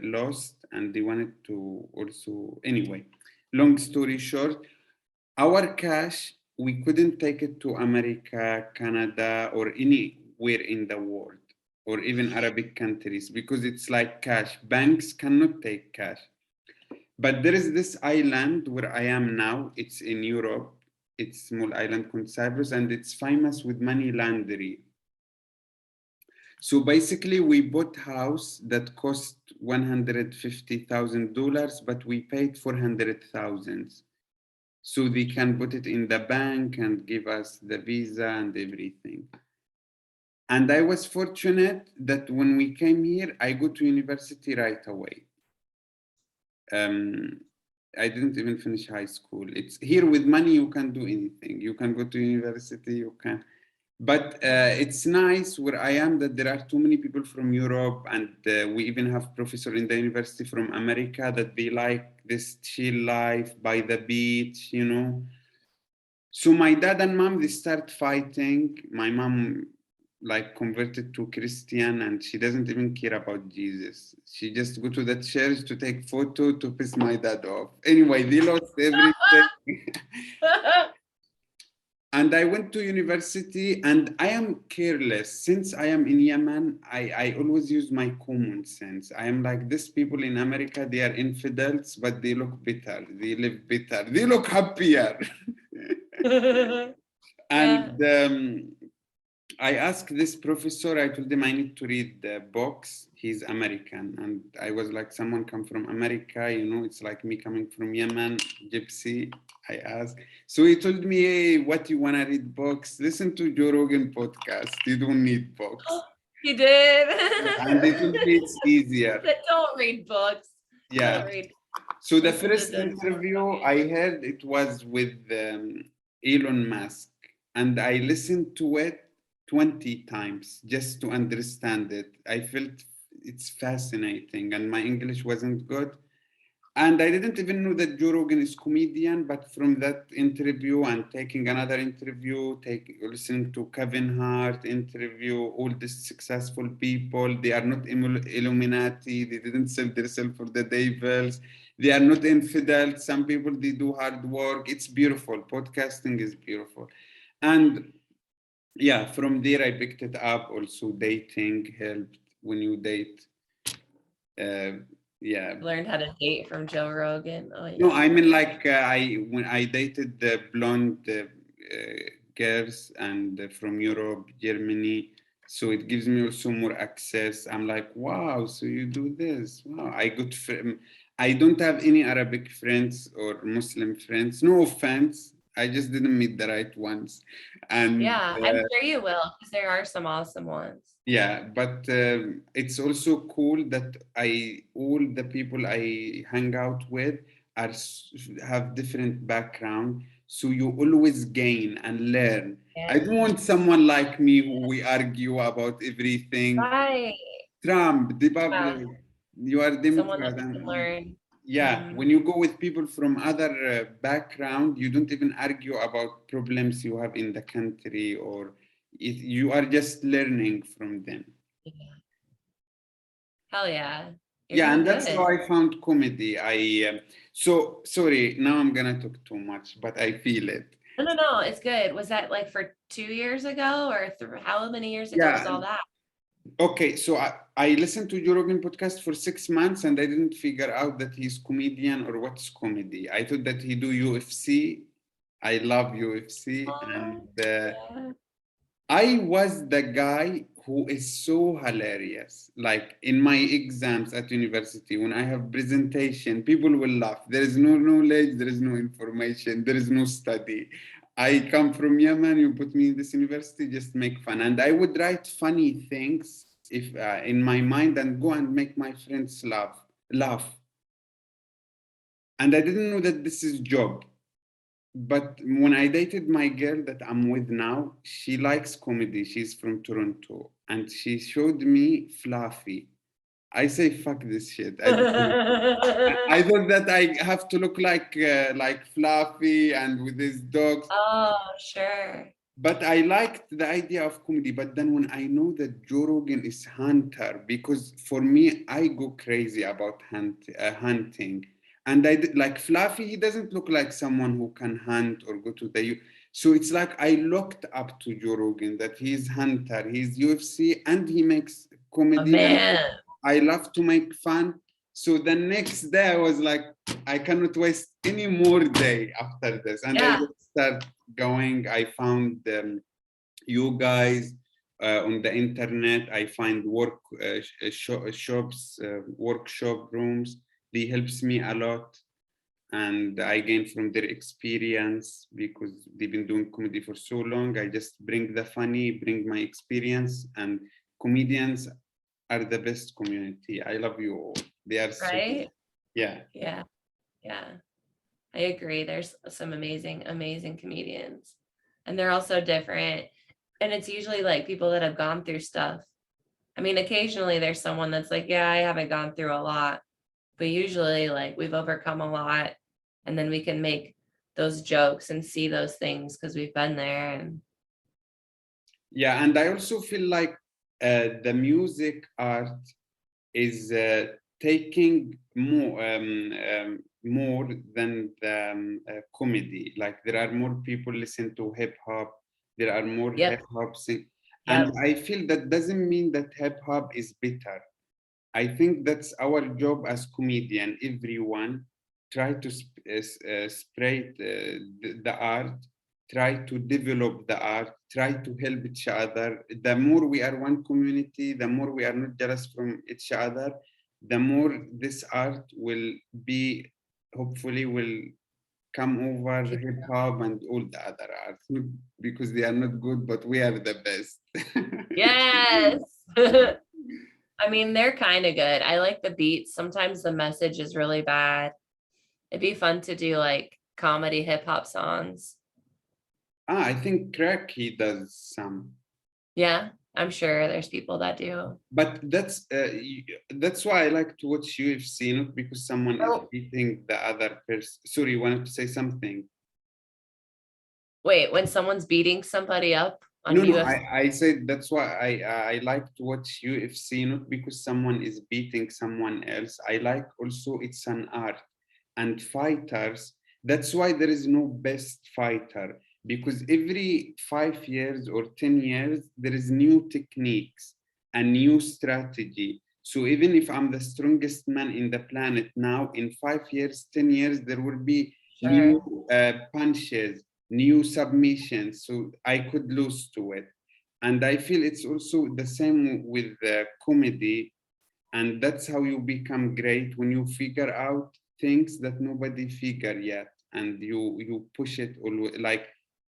lost, and they wanted to also. Anyway, long story short, our cash, we couldn't take it to America, Canada, or anywhere in the world, or even Arabic countries, because it's like cash. Banks cannot take cash. But there is this island where I am now. It's in Europe. It's a small island called Cyprus, and it's famous with money laundering. So basically, we bought a house that cost $150,000, but we paid $400,000. So they can put it in the bank and give us the visa and everything. And I was fortunate that when we came here, I go to university right away. I didn't even finish high school. It's here with money, you can do anything. You can go to university, you can. But it's nice where I am that there are too many people from Europe, and we even have professors in the university from America that they like this chill life by the beach, So my dad and mom, they start fighting. My mom like converted to Christian, and she doesn't even care about Jesus. She just go to the church to take photo to piss my dad off. Anyway, they lost everything. And I went to university, and I am careless. Since I am in Yemen, I always use my common sense. I am like, these people in America, they are infidels, but they look better. They live better. They look happier. And I asked this professor, I told him I need to read the books. He's American. And I was like, someone come from America, it's like me coming from Yemen, gypsy. I asked. So he told me, hey, what you want to read books? Listen to Joe Rogan podcast. You don't need books. You did. And they told me it's easier. But don't read books. Yeah. Don't read. So the first interview I heard, it was with Elon Musk. And I listened to it 20 times just to understand it. I felt it's fascinating, and my English wasn't good. And I didn't even know that Joe Rogan is comedian, but from that interview and taking another interview, listening to Kevin Hart interview, all these successful people, they are not Illuminati, they didn't sell themselves for the devils, they are not infidels. Some people, they do hard work. It's beautiful. Podcasting is beautiful. And yeah, from there I picked it up. Also, dating helped when you date. Yeah. Learned how to date from Joe Rogan. Oh, yeah. No, I mean like when I dated the blonde girls and from Europe, Germany, so it gives me also more access. I'm like, wow, so you do this? Wow, I don't have any Arabic friends or Muslim friends. No offense, I just didn't meet the right ones. And Yeah, I'm sure you will, because there are some awesome ones. yeah, but it's also cool that all the people I hang out with have different background, so you always gain and learn. Yeah. I don't want someone like me who we argue about everything. Right. Trump, Yeah. you are Someone that Democrat, we can and learn. yeah, Mhm. when you go with people from other background, you don't even argue about problems you have in the country, or you are just learning from them. Yeah. Hell yeah. You're Yeah, doing and that's how good. I found comedy. So sorry, now I'm gonna talk too much, but I feel it. No, no, no, it's good. Was that like for 2 years ago or how many years ago was Yeah, all that? okay. So I listened to Joe Rogan podcast for 6 months, and I didn't figure out that he's comedian or what's comedy. I thought that he do UFC. I love UFC, and Yeah. I was the guy who is so hilarious. Like in my exams at university, when I have presentation, people will laugh. There is no knowledge, there is no information, there is no study. I come from Yemen. You put me in this university, just make fun, and I would write funny things if in my mind and go and make my friends laugh. And I didn't know that this is job. But when I dated my girl that I'm with now, she likes comedy. She's from Toronto, and she showed me Fluffy. I say fuck this shit. I thought that I have to look like Fluffy and with his dogs. Oh, sure. But I liked the idea of comedy. But then when I know that Joe Rogan is hunter, because for me, I go crazy about hunting. And like Fluffy, he doesn't look like someone who can hunt or go to the So it's like I looked up to Joe Rogan that he's hunter, he's UFC, and he makes Oh, comedy. And man. I love to make fun. So the next day I was like, I cannot waste any more day after this. And I Yeah. just start going. I found you guys on the internet. I find shops, workshop rooms. They helps me a lot. And I gain from their experience because they've been doing comedy for so long. I just bring the funny, bring my experience, and comedians are the best community. I love you all. They are so, Right? yeah. Yeah. Yeah. I agree. There's some amazing, amazing comedians. And they're all so different. And it's usually like people that have gone through stuff. I mean, occasionally there's someone that's like, yeah, I haven't gone through a lot. But usually like we've overcome a lot. And then we can make those jokes and see those things because we've been there. And Yeah, and I also feel like the music art is taking more than the comedy. Like there are more people listen to hip hop. There are more hip yep, hop and yep, I feel that doesn't mean that hip hop is better. I think that's our job as comedian. Everyone try to spread the art, try to develop the art, try to help each other. The more we are one community, the more we are not jealous from each other, the more this art will be, hopefully will come over keep- hip hop and all the other arts, because they are not good, but we are the best. yes. I mean, they're kind of good. I like the beats. Sometimes the message is really bad. It'd be fun to do like comedy hip hop songs. I think Crack he does some. Yeah, I'm sure there's people that do. But that's why I like to watch UFC, not because someone is Oh, beating the other person. Sorry, you wanted to say something? wait, when someone's beating somebody up on No, no, UFC. I said that's why I like to watch UFC, not because someone is beating someone else. I like also it's an art. And fighters, that's why there is no best fighter, because every 5 years or 10 years, there is new techniques and new strategy. So even if I'm the strongest man in the planet now, in 5 years, 10 years, there will be Sure. new punches, new submissions, so I could lose to it. And I feel it's also the same with comedy, and that's how you become great, when you figure out things that nobody figured yet. and you push it always. Like,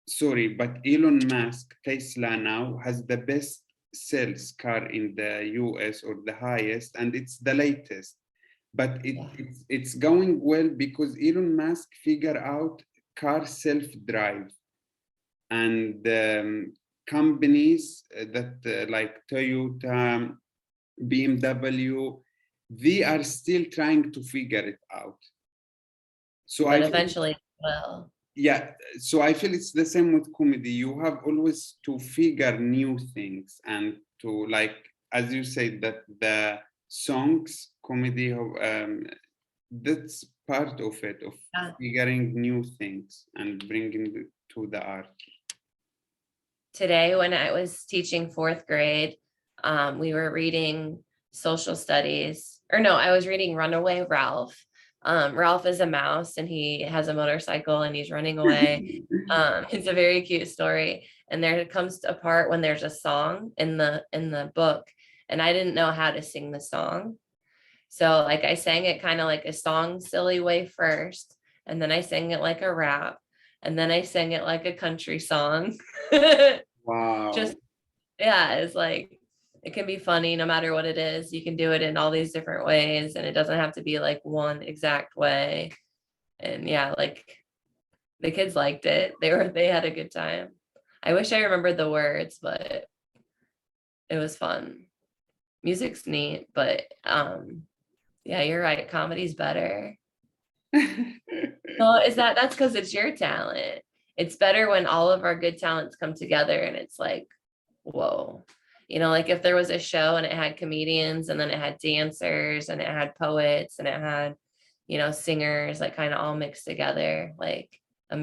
sorry, but Elon Musk, Tesla now has the best sales car in the US, or the highest, and it's the latest. But it's going well because Elon Musk figure out car self-drive, and companies that like Toyota, BMW, they are still trying to figure it out. So But eventually, well, yeah, so I feel it's the same with comedy. You have always to figure new things, and to, like, as you said, that the songs, comedy, that's part of it, of figuring new things and bringing it to the art. today when I was teaching fourth grade, we were reading social studies, or no, I was reading Runaway Ralph. Ralph is a mouse and he has a motorcycle and he's running away. It's a very cute story. And there comes a part when there's a song in the book, and I didn't know how to sing the song. So like I sang it kind of like a song silly way first, and then I sang it like a rap, and then I sang it like a country song. Wow. Just, yeah, it's like, it can be funny no matter what it is. You can do it in all these different ways, and it doesn't have to be like one exact way. And yeah, like the kids liked it. They had a good time. I wish I remembered the words, but it was fun. Music's neat, but yeah, you're right. Comedy's better. Well, that's because it's your talent. It's better when all of our good talents come together and it's like, whoa. You know, like if there was a show and it had comedians and then it had dancers and it had poets and it had, you know, singers, like kind of all mixed together, like a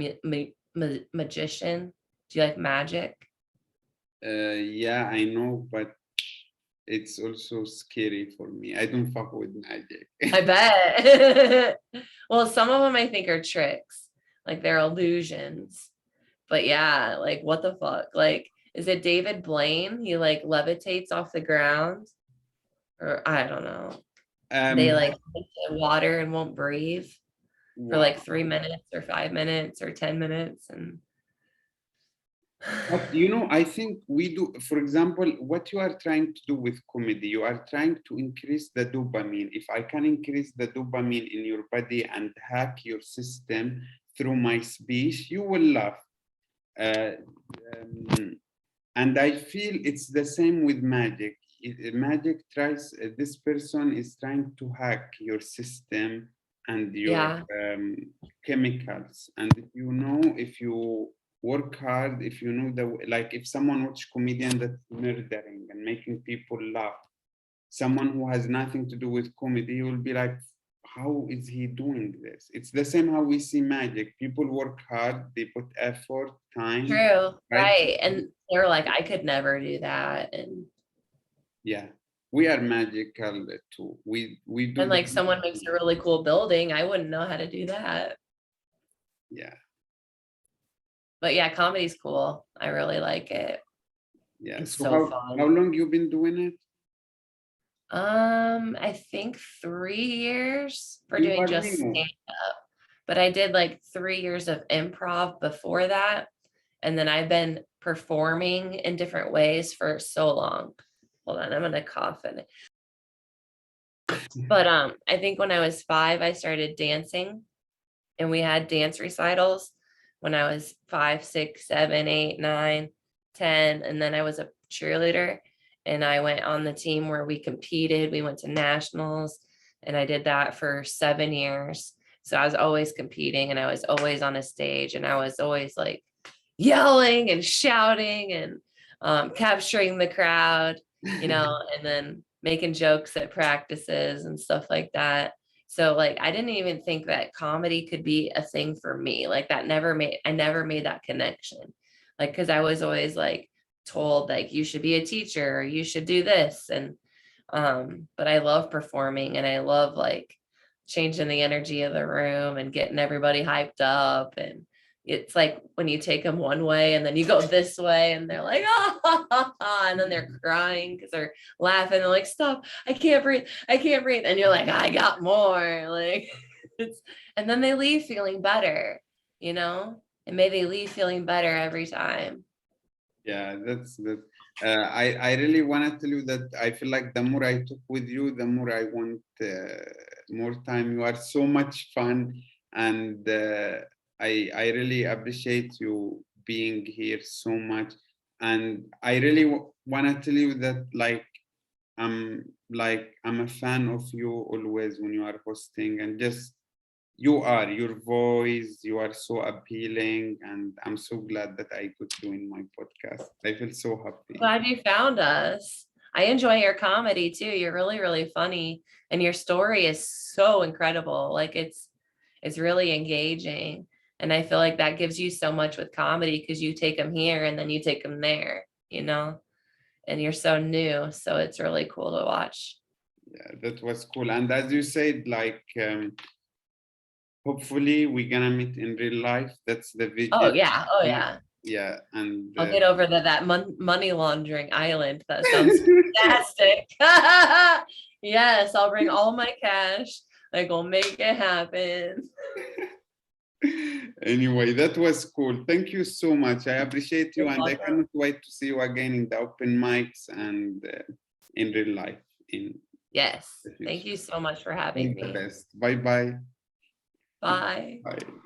magician. Do you like magic? Yeah, I know, but it's also scary for me. I don't fuck with magic. I bet. Well, some of them I think are tricks, like they're illusions. But yeah, like what the fuck? Like, is it David Blaine? He like levitates off the ground, or I don't know. They like into water and won't breathe for Wow. like 3 minutes or 5 minutes or 10 minutes. And But you know, I think we do, for example, what you are trying to do with comedy, you are trying to increase the dopamine. If I can increase the dopamine in your body and hack your system through my speech, you will laugh. And I feel it's the same with magic. Magic tries, this person is trying to hack your system and your chemicals. And if you work hard, if you know like if someone watch comedian that's murdering and making people laugh, someone who has nothing to do with comedy will be like, how is he doing this? It's the same how we see magic. People work hard, they put effort, time. True, right. And they're like, I could never do that. And yeah, we are magical too. We do. And like someone makes a really cool building, I wouldn't know how to do that. Yeah. But yeah, comedy's cool. I really like it. Yeah. It's so fun. How long you been doing it? I think 3 years for doing just stand-up. But I did like 3 years of improv before that. And then I've been performing in different ways for so long. Hold on, I'm gonna cough in it. But I think when I was 5, I started dancing, and we had dance recitals when I was 5, 6, 7, 8, 9, 10. And then I was a cheerleader, and I went on the team where we competed. We went to nationals, and I did that for 7 years. So I was always competing, and I was always on a stage, and I was always like yelling and shouting and capturing the crowd, you know, and then making jokes at practices and stuff like that. So like I didn't even think that comedy could be a thing for me. Like I never made that connection. Like because I was always like told like you should be a teacher or you should do this. And but I love performing, and I love like changing the energy of the room and getting everybody hyped up. And it's like when you take them one way and then you go this way and they're like, ah, and then they're crying because they're laughing. They're like, stop, I can't breathe. And you're like, I got more. Like, And then they leave feeling better, you know, and may they leave feeling better every time. Yeah, that's that. I really want to tell you that I feel like the more I talk with you, the more I want more time. You are so much fun, and I really appreciate you being here so much. And I really want to tell you that I'm a fan of you always when you are hosting, and just your voice, you are so appealing, and I'm so glad that I could join my podcast. I feel so happy. Glad you found us. I enjoy your comedy too. You're really, really funny. And your story is so incredible. Like it's really engaging. And I feel like that gives you so much with comedy because you take them here and then you take them there, you know, and you're so new. So it's really cool to watch. Yeah, that was cool. And as you said, hopefully we're gonna meet in real life. That's the Oh vision. yeah. Oh yeah. Yeah, and I'll get over to that money laundering island. That sounds fantastic. Yes, I'll bring all my cash. Like we'll make it happen. anyway, that was cool. Thank you so much. I appreciate you, You're and I welcome. cannot wait to see you again in the open mics and in real life in Yes. the Thank future. you so much for All having the me. best. Bye bye. Bye. Bye.